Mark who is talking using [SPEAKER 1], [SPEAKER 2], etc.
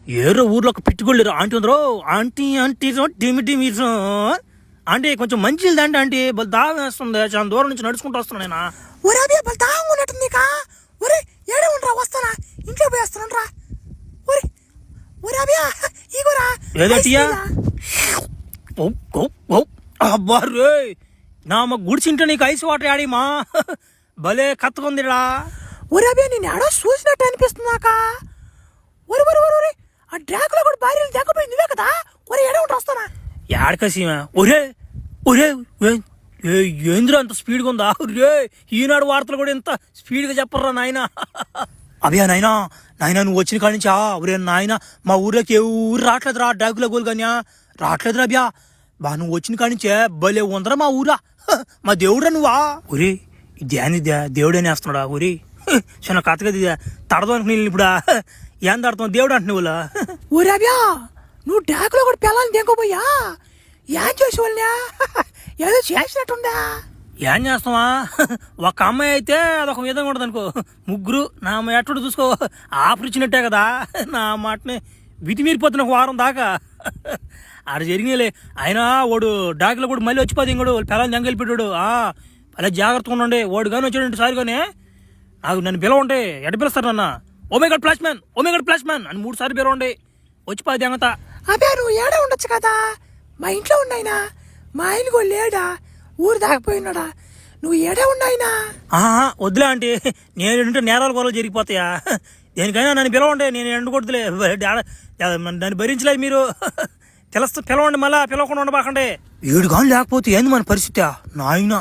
[SPEAKER 1] ఏరో ఊర్లో ఒక పిట్టుకోలేరు aunty ఉందరో aunty aunty డిమి డిమి aunty కొంచెం మంచి దండి ఆంటీ దాహం వేస్తుంది చాలా దూరం నుంచి నడుచుకుంటూ వస్తున్నా నేను.
[SPEAKER 2] ఒరే అభి దాహం ఉన్నట్టుంది కా. ఒరే ఏడే ఉండరా వస్తానా ఇంట్లో పోయి వస్తానరా. ఒరే ఒరే అభి ఇగోరా
[SPEAKER 1] ఏదటియా అబ్బా రే నా మా గుడిచింటే నీకు ఐస్ వాటర్ ఆడిమా భలే కత్తుకుందిరా.
[SPEAKER 2] ఒరే అభి నేను ఎడో చూసినట్టు అనిపిస్తుందాకా. ఒరే ఒరే ఒరే ఒరే ఆ డ్రాకులో కూడా భార్యలు దగ్గపోయి నువ్వే కదా. ఒరే ఏడే ఉంటా వస్తానా
[SPEAKER 1] ఏడకసీమా. ఒరే ఒరే ఏంద్రా అంత స్పీడ్గా ఉందా రే. ఈనాడు వార్తలు కూడా ఇంత స్పీడ్గా చెప్పర్రా నాయన. అభయా నాయనా నాయన నువ్వు వచ్చిన కాడి నుంచి ఒరే నాయన మా ఊర్లోకి ఎవరు రావట్లేదురా డాకుల గోలు కానీ రావట్లేదురా అభ్యా. బా నువ్వు వచ్చిన కాడి నుంచే భలే ఉందరా మా ఊరా. మా దేవుడురా నువ్వా. ఒరే ధ్యాని దేవుడని వేస్తున్నాడా. ఒరే చిన్న కథగా తడదు అనుకుని ఇప్పుడా ఏం తడతాం దేవుడు అంటున్నావు వాళ్ళ.
[SPEAKER 2] ఒరే అభ్యా నువ్వు డాకులో కూడా పిల్లల్ని దింకోపోయా ఏం చేసి వాళ్ళ ఏదో చేసినట్టుందా.
[SPEAKER 1] ఏం చేస్తావా ఒక అమ్మాయి అయితే అదొక విధంగా ఉంటుంది అనుకో. ముగ్గురు నా ఎట్టుడు చూసుకో ఆఫరిచ్చినట్టే కదా. నా మాటని వితిమీరిపోతున్న ఒక వారం దాకా ఆడ జరిగినలే. అయినా వాడు డాకిలో కూడా మళ్ళీ వచ్చిపోతే ఇంకోడు పిల్లల్ని దెంగ వెళ్ళిపెట్టాడు. అలా జాగ్రత్తగా ఉండండి. వాడు కానీ వచ్చాడంటే సారి కానీ నాకు నన్ను పిలవండి. ఎడ పిలుస్తారు నన్న ఓమేగడ్ ఫ్లాష్ మ్యాన్ అని 3 సార్లు పిలవండి వచ్చిపోయి దెంగత.
[SPEAKER 2] అబ్బే నువ్వు ఏడా ఉండొచ్చు కదా. మా ఇంట్లో ఉన్నాయినా మా ఆయన కూడా లేడా ఊరు దాకపోయినాడా. నువ్వు ఏడా ఉన్నాయినా.
[SPEAKER 1] వద్దులే ఆంటీ నేను ఉంటే నేరాల గొడవలు జరిగిపోతాయా. దేనికైనా నన్ను పిలవండి నేను ఎండకూడదులే. నన్ను భరించలేదు మీరు పిలవండి మళ్ళా పిలవకుండా ఉండబాకండి. 7 గాలు లేకపోతే ఏంది మన పరిస్థితి నాయన.